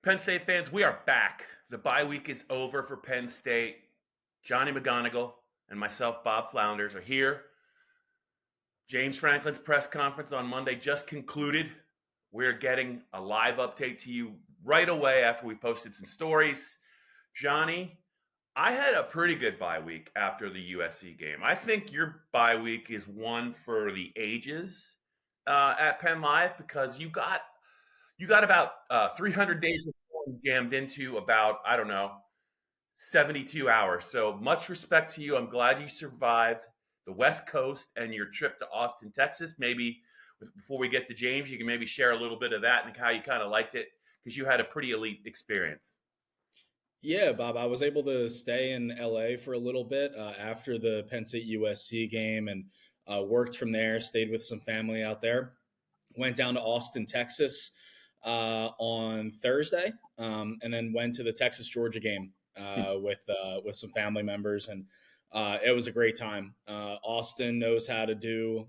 Penn State fans, we are back. The bye week is over for Penn State. Johnny McGonigal and myself, Bob Flounders, are here. James Franklin's press conference on Monday just concluded. We're getting a live update to you right away after we posted some stories. Johnny, I had a pretty good bye week after the USC game. I think your bye week is one for the ages at PennLive because you got about 300 days of jammed into about, I don't know, 72 hours. So much respect to you. I'm glad you survived the West Coast and your trip to Austin, Texas. Maybe before we get to James, you can maybe share a little bit of that and how you kind of liked it because you had a pretty elite experience. Yeah, Bob, I was able to stay in LA for a little bit after the Penn State USC game and worked from there, stayed with some family out there. Went down to Austin, Texas on Thursday, and then went to the Texas Georgia game with some family members, and it was a great time. Austin knows how to do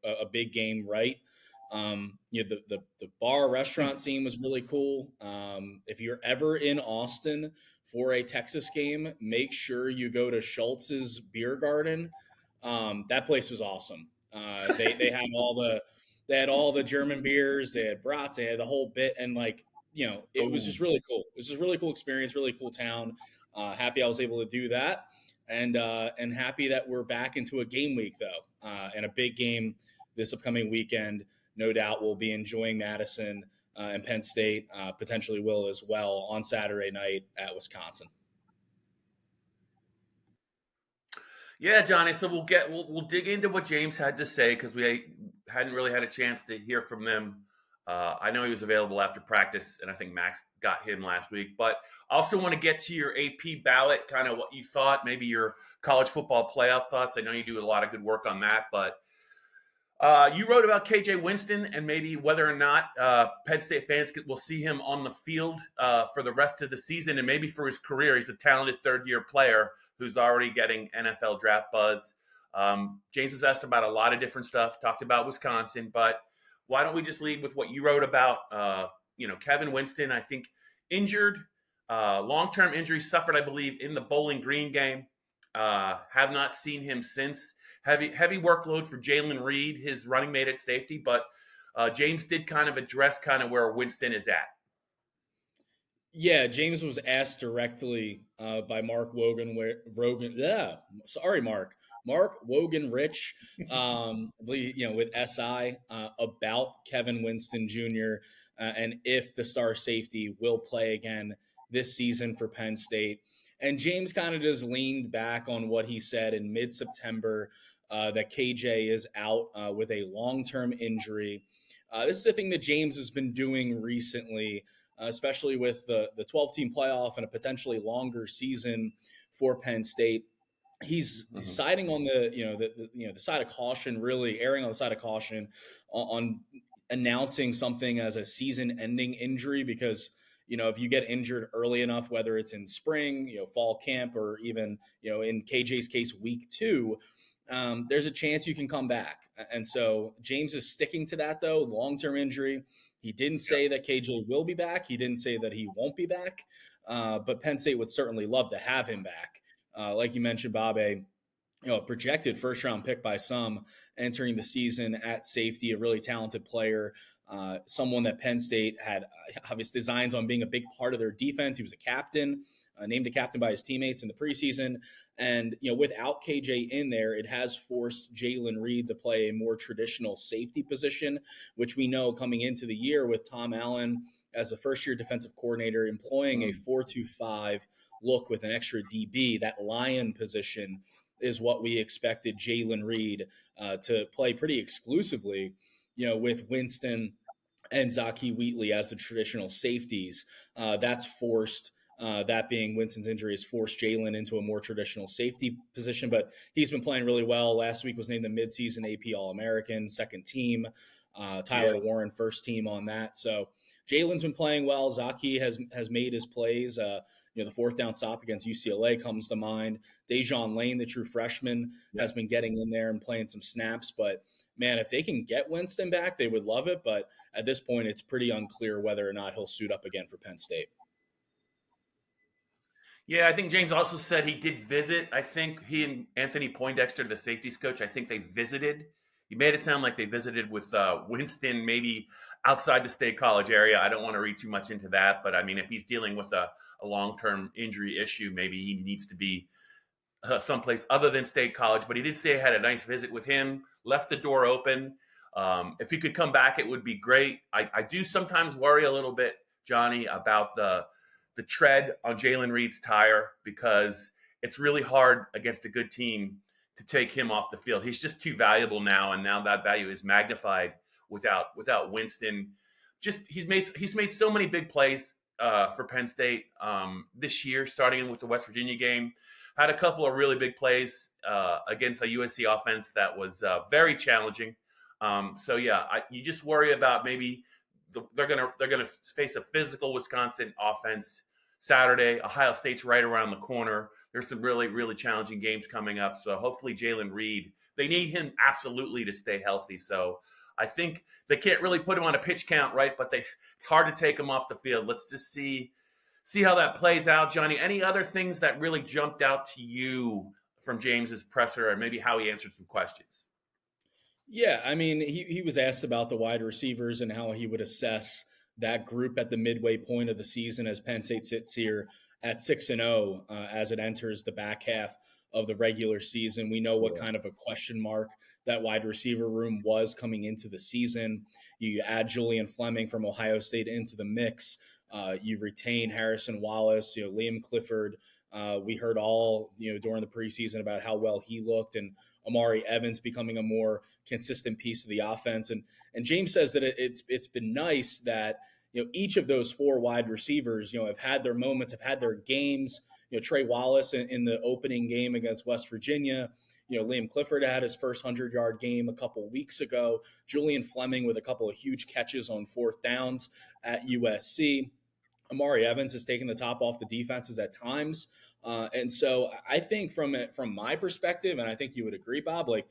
a big game right. The bar restaurant scene was really cool. If you're ever in Austin for a Texas game, make sure you go to Schultz's Beer Garden. That place was awesome. They had all the German beers, they had brats, they had the whole bit, and it was just Oh, really cool. It was just a really cool experience, really cool town. Happy I was able to do that, and happy that we're back into a game week though, and a big game this upcoming weekend. No doubt we'll be enjoying Madison and Penn State, potentially will as well on Saturday night at Wisconsin. yeah, Johnny. So we'll dig into what James had to say because we hadn't really had a chance to hear from them. I know he was available after practice, and I think Max got him last week. But I also want to get to your AP ballot, kind of what you thought, maybe your college football playoff thoughts. I know you do a lot of good work on that, but you wrote about KJ Winston and maybe whether or not Penn State fans will see him on the field for the rest of the season and maybe for his career. He's a talented third-year player who's already getting NFL draft buzz. James was asked about a lot of different stuff, talked about Wisconsin, but why don't we just lead with what you wrote about? Kevin Winston, I think, injured, long-term injury suffered, I believe, in the Bowling Green game. Have not seen him since. Heavy workload for Jalen Reed, his running mate at safety, but James did kind of address kind of where Winston is at. Yeah, James was asked directly by Mark Wogan. Yeah, sorry, Mark Wogan Rich, with SI about Kevin Winston Jr. And if the star safety will play again this season for Penn State. And James kind of just leaned back on what he said in mid-September that KJ is out with a long-term injury. This is the thing that James has been doing recently, especially with the 12-team playoff and a potentially longer season for Penn State. He's Mm-hmm. siding on the side of caution, really erring on the side of caution on announcing something as a season-ending injury because if you get injured early enough, whether it's in spring, fall camp, or even in KJ's case, week 2. There's a chance you can come back. And so James is sticking to that, though, long-term injury. He didn't say that KJ will be back. He didn't say that he won't be back. But Penn State would certainly love to have him back. Like you mentioned, Bob, a projected first-round pick by some entering the season at safety, a really talented player, someone that Penn State had obvious designs on being a big part of their defense. He was a captain, named a captain by his teammates in the preseason. And, without KJ in there, it has forced Jalen Reed to play a more traditional safety position, which we know coming into the year with Tom Allen as the first-year defensive coordinator employing a 4-2-5 look with an extra DB, that lion position is what we expected Jalen Reed to play pretty exclusively, with Winston and Zaki Wheatley as the traditional safeties. That's forced, that being Winston's injury, has forced Jalen into a more traditional safety position, but he's been playing really well. Last week was named the midseason AP All-American, second team. Tyler Yeah. Warren, first team on that. So Jalen's been playing well. Zaki has made his plays. The fourth down stop against UCLA comes to mind. Dejon Lane, the true freshman, Yeah. has been getting in there and playing some snaps. But man, if they can get Winston back, they would love it. But at this point, it's pretty unclear whether or not he'll suit up again for Penn State. Yeah, I think James also said he did visit. I think he and Anthony Poindexter, the safeties coach, I think they visited. He made it sound like they visited with Winston, maybe outside the State College area. I don't want to read too much into that, but I mean, if he's dealing with a long-term injury issue, maybe he needs to be someplace other than State College. But he did say he had a nice visit with him, left the door open. If he could come back, it would be great. I do sometimes worry a little bit, Johnny, about the tread on Jalen Reed's tire, because it's really hard against a good team to take him off the field. He's just too valuable now, and now that value is magnified without Winston. Just he's made so many big plays for Penn State this year, starting with the West Virginia game. Had a couple of really big plays against a USC offense that was very challenging. So yeah, you just worry about maybe they're gonna face a physical Wisconsin offense Saturday. Ohio State's right around the corner. There's some really, really challenging games coming up. So hopefully Jalen Reed, they need him absolutely to stay healthy. So I think they can't really put him on a pitch count, right? But it's hard to take him off the field. Let's just see how that plays out, Johnny. Any other things that really jumped out to you from James's presser, or maybe how he answered some questions? Yeah, I mean, he was asked about the wide receivers and how he would assess that group at the midway point of the season as Penn State sits here at 6-0 as it enters the back half of the regular season. We know what kind of a question mark that wide receiver room was coming into the season. You add Julian Fleming from Ohio State into the mix. You retain Harrison Wallace, Liam Clifford. We heard all, during the preseason about how well he looked, and Amari Evans becoming a more consistent piece of the offense. And James says that it's been nice that, each of those four wide receivers, have had their moments, have had their games. Trey Wallace in the opening game against West Virginia. Liam Clifford had his first 100-yard game a couple weeks ago. Julian Fleming with a couple of huge catches on fourth downs at USC. Amari Evans has taken the top off the defenses at times. And so I think from my perspective, and I think you would agree, Bob, like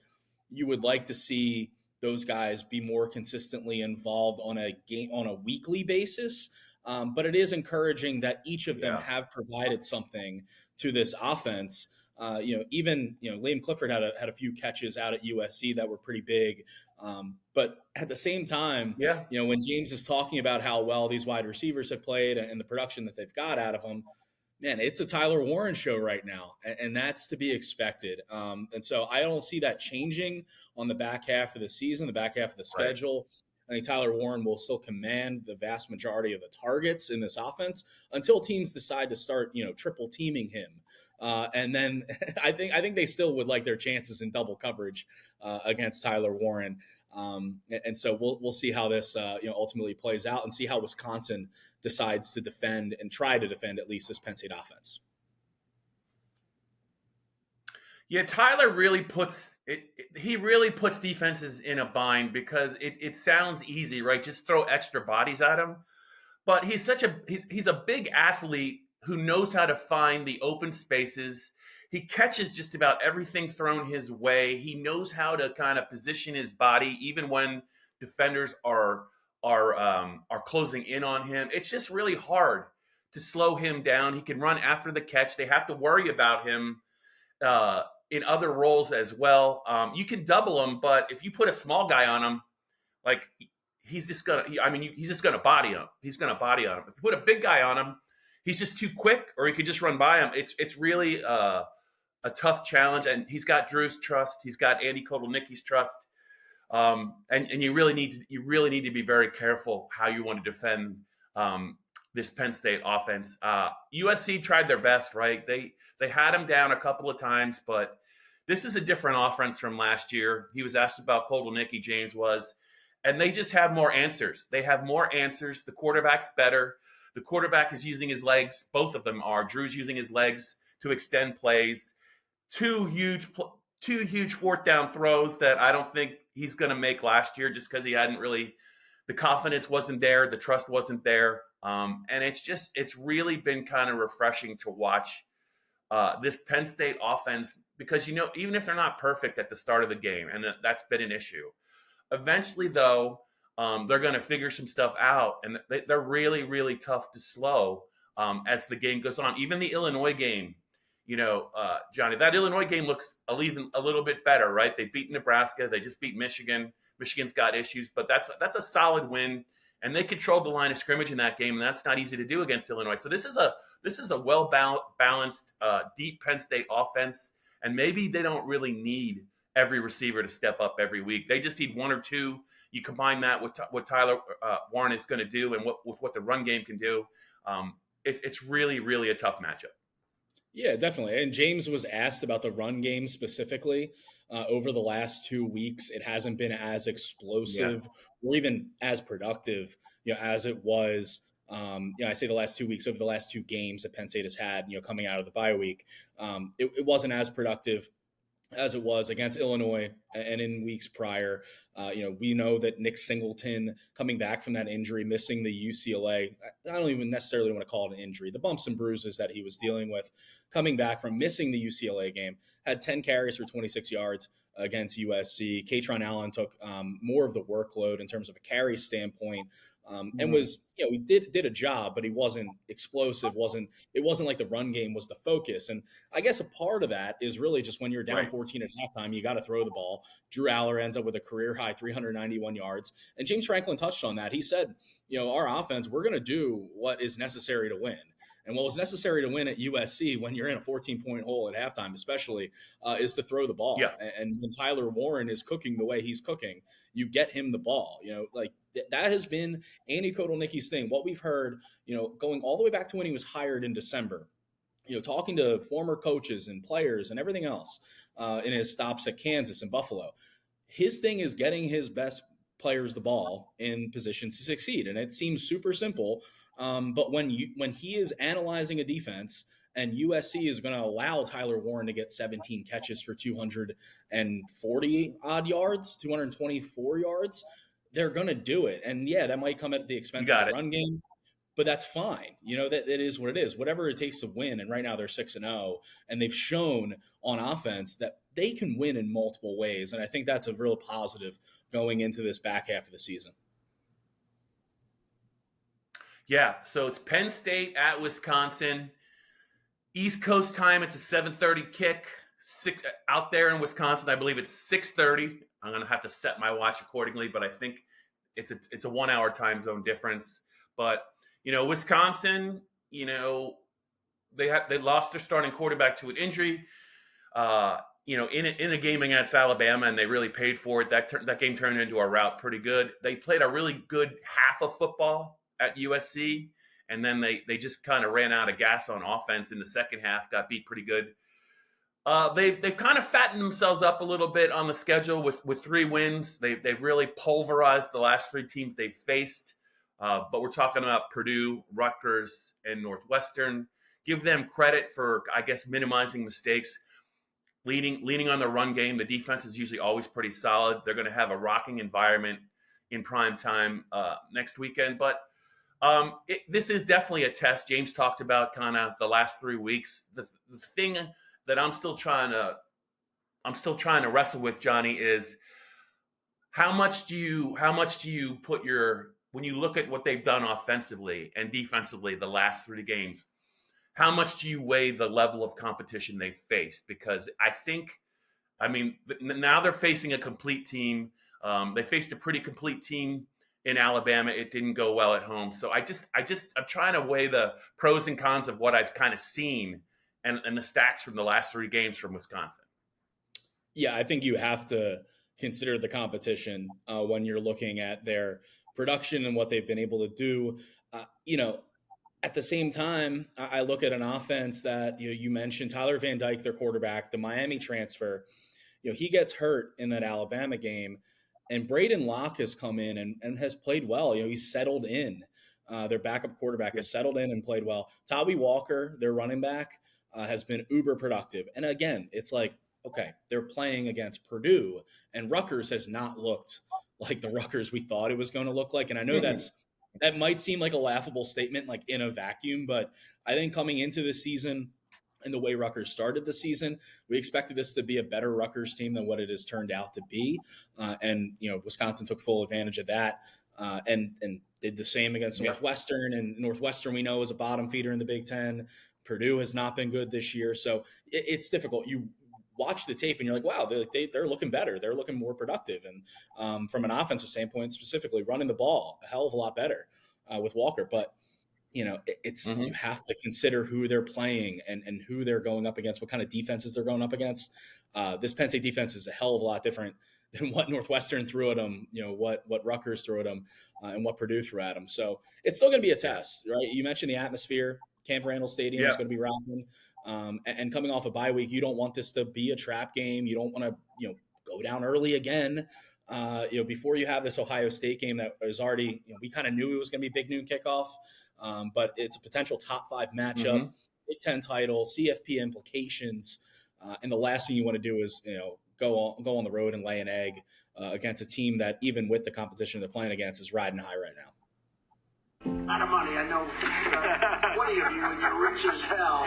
you would like to see those guys be more consistently involved on a weekly basis. But it is encouraging that each of them have provided something to this offense. Even Liam Clifford had a few catches out at USC that were pretty big. But at the same time, when James is talking about how well these wide receivers have played and the production that they've got out of them, man, it's a Tyler Warren show right now, and that's to be expected. And so I don't see that changing on the back half of the season, the back half of the schedule. I think Tyler Warren will still command the vast majority of the targets in this offense until teams decide to start, triple teaming him. And then I think they still would like their chances in double coverage against Tyler Warren. And so we'll see how this ultimately plays out, and see how Wisconsin decides to defend and try to defend at least this Penn State offense. Yeah, Tyler really puts it. He really puts defenses in a bind, because it sounds easy, right? Just throw extra bodies at him. But he's a big athlete who knows how to find the open spaces. He catches just about everything thrown his way. He knows how to kind of position his body, even when defenders are closing in on him. It's just really hard to slow him down. He can run after the catch. They have to worry about him in other roles as well. You can double him, but if you put a small guy on him, like he's just gonna body him. He's gonna body on him. If you put a big guy on him, he's just too quick, or he could just run by him. It's really a tough challenge, and he's got Drew's trust. He's got Andy Kotelnicki's trust, and you really need to be very careful how you want to defend this Penn State offense. USC tried their best, right? They had him down a couple of times, but this is a different offense from last year. He was asked about Kotelnicki, James was, and they just have more answers. They have more answers. The quarterback's better. The quarterback is using his legs. Both of them are. Drew's using his legs to extend plays. Two huge fourth down throws that I don't think he's going to make last year, just because he hadn't really, the confidence wasn't there, the trust wasn't there. And it's really been kind of refreshing to watch this Penn State offense, because, even if they're not perfect at the start of the game, and that's been an issue, Eventually, though, they're going to figure some stuff out, and they're really, really tough to slow as the game goes on. Even the Illinois game, Johnny, that Illinois game looks even a little bit better, right? They beat Nebraska. They just beat Michigan. Michigan's got issues, but that's a solid win, and they controlled the line of scrimmage in that game, and that's not easy to do against Illinois. So this is a well balanced, deep Penn State offense, and maybe they don't really need every receiver to step up every week. They just need one or two. You combine that with what Tyler Warren is going to do, and what the run game can do. It's really, really a tough matchup. Yeah, definitely. And James was asked about the run game specifically over the last 2 weeks. It hasn't been as explosive or even as productive, as it was. I say the last 2 weeks over the last 2 games that Penn State has had, coming out of the bye week. It wasn't as productive as it was against Illinois and in weeks prior. We know that Nick Singleton coming back from that injury, missing the UCLA, I don't even necessarily want to call it an injury, the bumps and bruises that he was dealing with, coming back from missing the UCLA game, had 10 carries for 26 yards against USC. Katron Allen took more of the workload in terms of a carry standpoint. And was, he did a job, but he wasn't explosive. It wasn't like the run game was the focus. And I guess a part of that is really just when you're down 14 at halftime, you got to throw the ball. Drew Aller ends up with a career high 391 yards. And James Franklin touched on that. He said, our offense, we're going to do what is necessary to win. And what was necessary to win at USC when you're in a 14-point hole at halftime, especially, is to throw the ball. Yeah. And when Tyler Warren is cooking the way he's cooking, you get him the ball. That has been Andy Kotelnicki's thing. What we've heard, going all the way back to when he was hired in December, talking to former coaches and players and everything else in his stops at Kansas and Buffalo. His thing is getting his best players the ball in positions to succeed. And it seems super simple. But when he is analyzing a defense and USC is going to allow Tyler Warren to get 17 catches for 240 odd yards, 224 yards, they're going to do it. And that might come at the expense of the run game, but that's fine. That it is what it is, whatever it takes to win. And right now they're 6-0, and they've shown on offense that they can win in multiple ways. And I think that's a real positive going into this back half of the season. Yeah, so it's Penn State at Wisconsin. East Coast time, it's a 7:30 kick. Out there in Wisconsin, I believe it's 6:30. I'm going to have to set my watch accordingly, but I think it's a 1 hour time zone difference. But, Wisconsin, they lost their starting quarterback to an injury. In a game against Alabama, and they really paid for it. That game turned into a rout pretty good. They played a really good half of football at USC, and then they just kind of ran out of gas on offense in the second half, got beat pretty good. They've kind of fattened themselves up a little bit on the schedule with 3 wins. They've really pulverized the last 3 teams they've faced, but we're talking about Purdue, Rutgers, and Northwestern. Give them credit for, I guess, minimizing mistakes, leaning on the run game. The defense is usually always pretty solid. They're going to have a rocking environment in prime time next weekend, but this is definitely a test. James talked about kind of the last 3 weeks. The thing that I'm still trying to wrestle with, Johnny, is how much do you put when you look at what they've done offensively and defensively the last 3 games, how much do you weigh the level of competition they've faced? Because now they're facing a complete team. They faced a pretty complete team in Alabama. It didn't go well at home. So I'm trying to weigh the pros and cons of what I've kind of seen and the stats from the last 3 games from Wisconsin. Yeah, I think you have to consider the competition when you're looking at their production and what they've been able to do. At the same time, I look at an offense that you mentioned, Tyler Van Dyke, their quarterback, the Miami transfer. He gets hurt in that Alabama game, and Braden Locke has come in and has played well. He's settled in. Their backup quarterback has settled in and played well. Tawee Walker, their running back, has been uber productive. And again, it's like, okay, they're playing against Purdue, and Rutgers has not looked like the Rutgers we thought it was going to look like. And I know that might seem like a laughable statement, like in a vacuum, but I think coming into this season, and the way Rutgers started the season. We expected this to be a better Rutgers team than what it has turned out to be. And Wisconsin took full advantage of that and did the same against Northwestern. And Northwestern, we know, is a bottom feeder in the Big Ten. Purdue has not been good this year. So it's difficult. You watch the tape and you're like, wow, they're looking better. They're looking more productive. And from an offensive standpoint, specifically running the ball a hell of a lot better with Walker. But it's you have to consider who they're playing and who they're going up against, what kind of defenses they're going up against. This Penn State defense is a hell of a lot different than what Northwestern threw at them, what Rutgers threw at them, and what Purdue threw at them. So it's still going to be a test, right? You mentioned the atmosphere. Camp Randall Stadium is going to be rocking. And coming off a bye week, you don't want this to be a trap game. You don't want to, go down early again. Before you have this Ohio State game that was already, we kind of knew it was going to be a big noon kickoff. But it's a potential top 5 matchup, Big Ten title, CFP implications, and the last thing you want to do is go on the road and lay an egg against a team that, even with the competition they're playing against, is riding high right now. Out of money, I know. 20 of you, and you're rich as hell.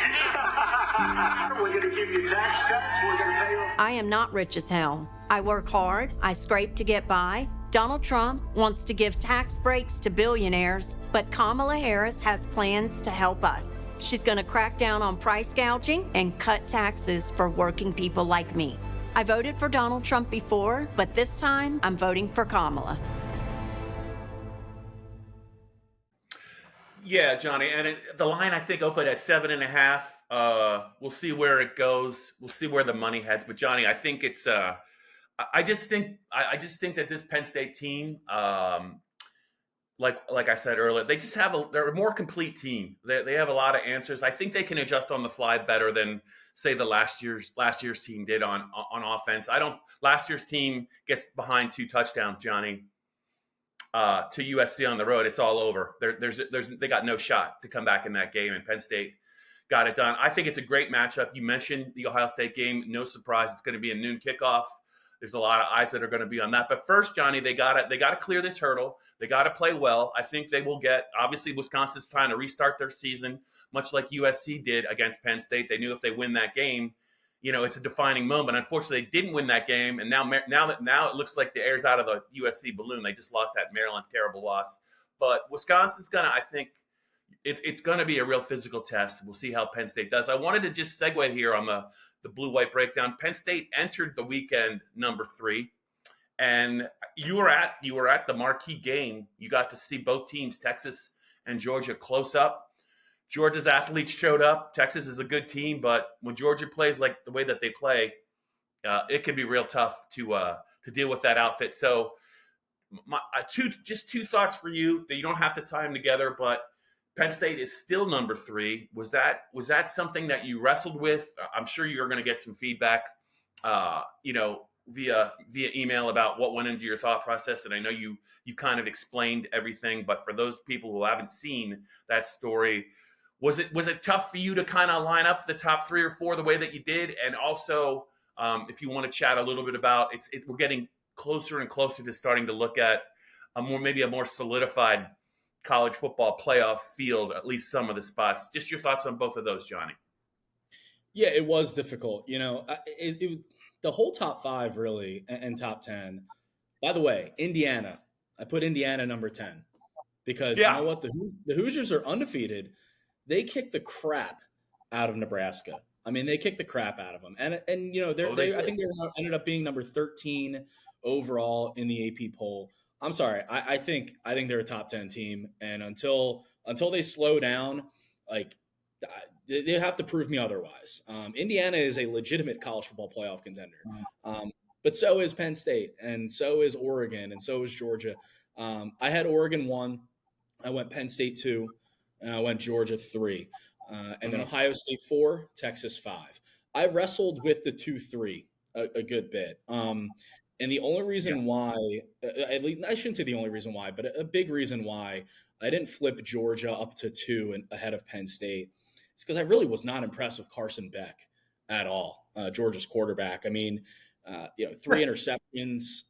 We're going to give you tax cuts. We're going to pay you. I am not rich as hell. I work hard. I scrape to get by. Donald Trump wants to give tax breaks to billionaires, but Kamala Harris has plans to help us. She's going to crack down on price gouging and cut taxes for working people like me. I voted for Donald Trump before, but this time I'm voting for Kamala. Yeah, Johnny, and the line I think opened at 7.5. We'll see where it goes. We'll see where the money heads. But Johnny, I think it's. I just think that this Penn State team, like I said earlier, they just they're a more complete team. They have a lot of answers. I think they can adjust on the fly better than, say, the last year's team did on offense. Last year's team gets behind 2 touchdowns, Johnny, to USC on the road. It's all over. They got no shot to come back in that game, and Penn State got it done. I think it's a great matchup. You mentioned the Ohio State game. No surprise, it's going to be a noon kickoff. There's a lot of eyes that are going to be on that. But first, Johnny, they got to clear this hurdle. They got to play well. I think they will get. Obviously, Wisconsin's trying to restart their season, much like USC did against Penn State. They knew if they win that game, it's a defining moment. Unfortunately, they didn't win that game, and now it looks like the air's out of the USC balloon. They just lost at Maryland, terrible loss. But Wisconsin's gonna, I think, it's going to be a real physical test. We'll see how Penn State does. I wanted to just segue here on the blue-white breakdown. Penn State entered the weekend number 3, and you were at the marquee game. You got to see both teams, Texas and Georgia, close up. Georgia's athletes showed up. Texas is a good team, but when Georgia plays like the way that they play, it can be real tough to deal with that outfit. So, two thoughts for you that you don't have to tie them together, but Penn State is still number 3. Was that something that you wrestled with? I'm sure you're going to get some feedback, via email about what went into your thought process. And I know you've kind of explained everything, but for those people who haven't seen that story, was it tough for you to kind of line up the top 3 or 4 the way that you did? And also, if you want to chat a little bit about we're getting closer and closer to starting to look at a more solidified college football playoff field, at least some of the spots. Just your thoughts on both of those, Johnny. Yeah, it was difficult. The whole top 5 really and top 10. By the way, Indiana, I put Indiana number 10 because you know what? The Hoosiers are undefeated. They kicked the crap out of Nebraska. I mean, they kicked the crap out of them. And I think they ended up being number 13 overall in the AP poll. I'm sorry. I think they're a top 10 team, and until they slow down, they have to prove me otherwise. Indiana is a legitimate college football playoff contender, but so is Penn State, and so is Oregon, and so is Georgia. I had Oregon 1, I went Penn State 2, and I went Georgia 3, and then Ohio State 4, Texas 5. I wrestled with the 2-3 a good bit. And the only reason why, at least I shouldn't say the only reason why, but a big reason why I didn't flip Georgia up to 2 and ahead of Penn State is because I really was not impressed with Carson Beck at all, Georgia's quarterback. I mean, 3 interceptions,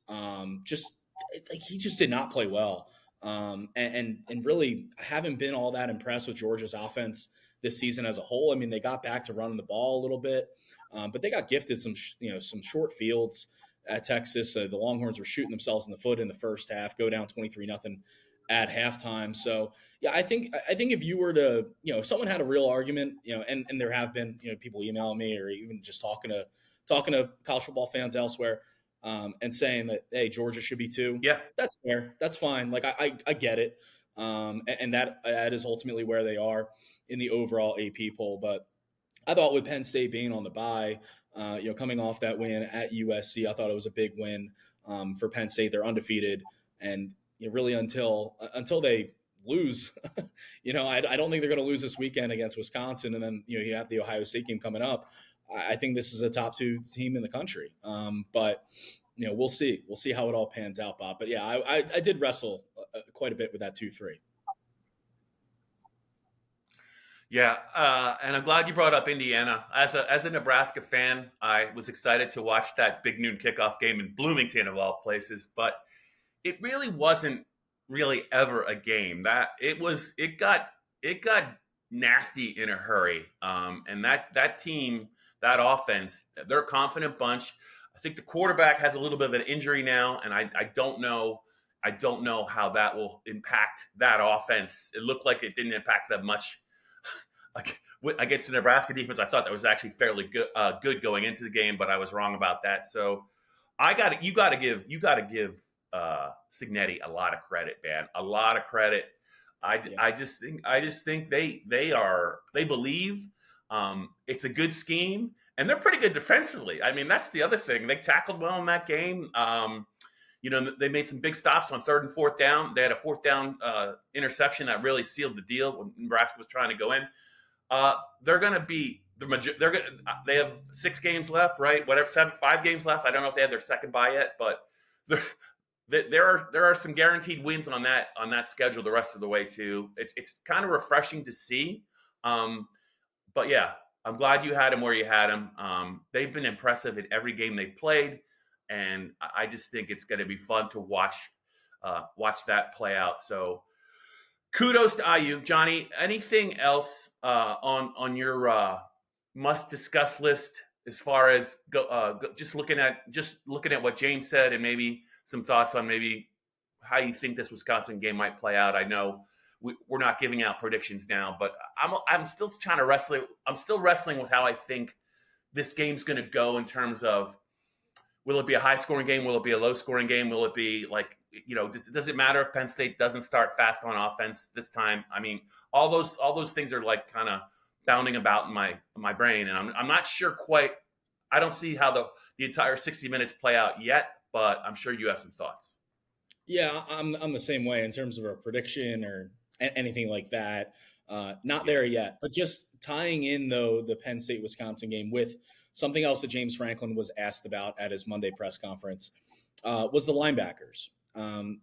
he just did not play well. And really haven't been all that impressed with Georgia's offense this season as a whole. I mean, they got back to running the ball a little bit, but they got gifted some short fields at Texas. The Longhorns were shooting themselves in the foot in the first half, go down 23-0 at halftime. So yeah, I think if you were to, if someone had a real argument, and there have been, people emailing me or even just talking to college football fans elsewhere, and saying that, hey, Georgia should be 2. Yeah, that's fair. That's fine. Like I get it. And that is ultimately where they are in the overall AP poll. But I thought with Penn State being on the bye, coming off that win at USC, I thought it was a big win for Penn State. They're undefeated, and really until they lose, I don't think they're going to lose this weekend against Wisconsin, and then you have the Ohio State game coming up. I think this is a top 2 team in the country, but we'll see how it all pans out, Bob. But yeah, I did wrestle quite a bit with that 2-3. Yeah, and I'm glad you brought up Indiana. As a Nebraska fan, I was excited to watch that big noon kickoff game in Bloomington of all places, but it really wasn't really ever a game. It got nasty in a hurry. And that team, that offense, they're a confident bunch. I think the quarterback has a little bit of an injury now, and I don't know how that will impact that offense. It looked like it didn't impact that much. Like against the Nebraska defense, I thought that was actually fairly good going into the game, but I was wrong about that. So you got to give Cignetti a lot of credit, man. A lot of credit. I just think they believe. It's a good scheme, and they're pretty good defensively. I mean, that's the other thing. They tackled well in that game. They made some big stops on 3rd and 4th down. They had a 4th down interception that really sealed the deal when Nebraska was trying to go in. They're going to be they have 6 games left, right? Whatever, 5 games left. I don't know if they had their second bye yet, but there are some guaranteed wins on that schedule the rest of the way too. It's kind of refreshing to see. But yeah, I'm glad you had them where you had them. They've been impressive in every game they played, and I just think it's going to be fun to watch that play out. So kudos to IU. Johnny, anything else on your must discuss list as far as just looking at what James said, and maybe some thoughts on maybe how you think this Wisconsin game might play out? I know we're not giving out predictions now, but I'm still trying to wrestle. I'm still wrestling with how I think this game's going to go in terms of, will it be a high scoring game? Will it be a low scoring game? Will it be like, does it matter if Penn State doesn't start fast on offense this time? I mean, all those things are like kind of bounding about in my brain, and I'm not sure quite. I don't see how the entire 60 minutes play out yet, but I'm sure you have some thoughts. Yeah, I'm the same way in terms of a prediction or anything like that. Not there yet, but just tying in though the Penn State Wisconsin game with something else that James Franklin was asked about at his Monday press conference was the linebackers.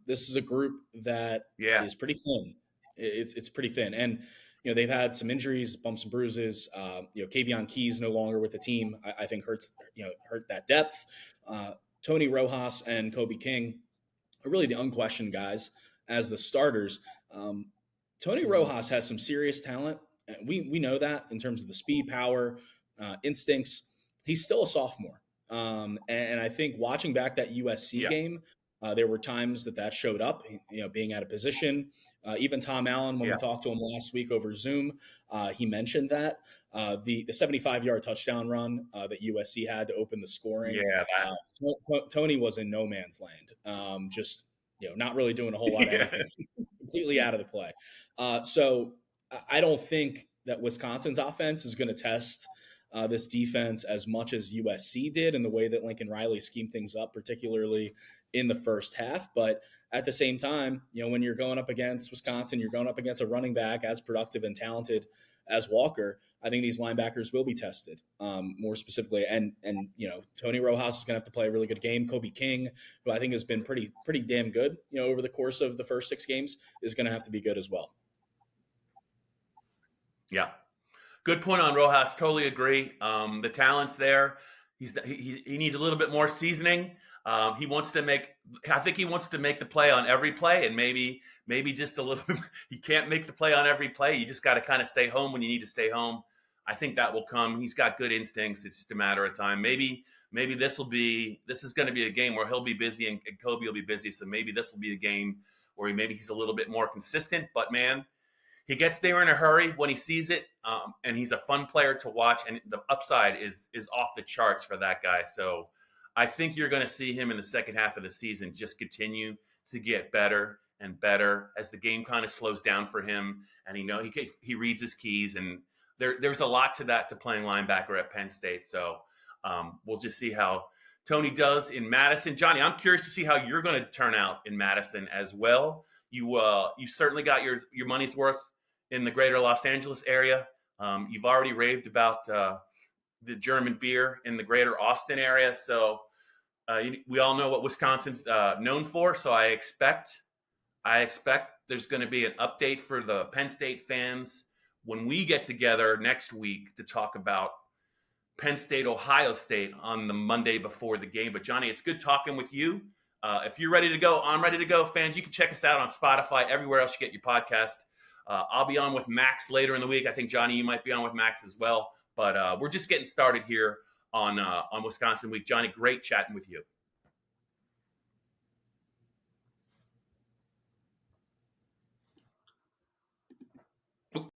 This is a group that is pretty thin. It's pretty thin, and they've had some injuries, bumps and bruises. Kavion Keys no longer with the team. I think hurt that depth. Tony Rojas and Kobe King are really the unquestioned guys as the starters. Tony Rojas has some serious talent. We know that in terms of the speed, power, instincts. He's still a sophomore. And I think watching back that USC game, there were times that showed up, being out of position. Even Tom Allen, when we talked to him last week over Zoom, he mentioned that the 75-yard touchdown run that USC had to open the scoring. Tony was in no man's land, just not really doing a whole lot of anything, completely out of the play. So I don't think that Wisconsin's offense is going to test this defense as much as USC did in the way that Lincoln Riley schemed things up, particularly in the first half. But at the same time, when you're going up against Wisconsin, you're going up against a running back as productive and talented as Walker. I think these linebackers will be tested more specifically. And Tony Rojas is going to have to play a really good game. Kobe King, who I think has been pretty damn good, over the course of the first 6 games, is going to have to be good as well. Yeah. Good point on Rojas. Totally agree. The talent's there. he needs a little bit more seasoning. He wants to make. I think he wants to make the play on every play, and maybe just a little bit. He can't make the play on every play. You just got to kind of stay home when you need to stay home. I think that will come. He's got good instincts. It's just a matter of time. Maybe this is going to be a game where he'll be busy and Kobe will be busy. So maybe this will be a game where he's a little bit more consistent. But man, he gets there in a hurry when he sees it, and he's a fun player to watch. And the upside is off the charts for that guy. So I think you're going to see him in the second half of the season just continue to get better and better as the game kind of slows down for him. And he reads his keys, and there's a lot to that, to playing linebacker at Penn State. So we'll just see how Tony does in Madison. Johnny, I'm curious to see how you're going to turn out in Madison as well. You certainly got your money's worth in the greater Los Angeles area. You've already raved about the German beer in the greater Austin area. So we all know what Wisconsin's known for. So I expect there's going to be an update for the Penn State fans when we get together next week to talk about Penn State, Ohio State on the Monday before the game. But Johnny, it's good talking with you. If you're ready to go, I'm ready to go. Fans, you can check us out on Spotify, everywhere else you get your podcast. I'll be on with Max later in the week. I think, Johnny, you might be on with Max as well. But we're just getting started here on Wisconsin Week. Johnny, great chatting with you.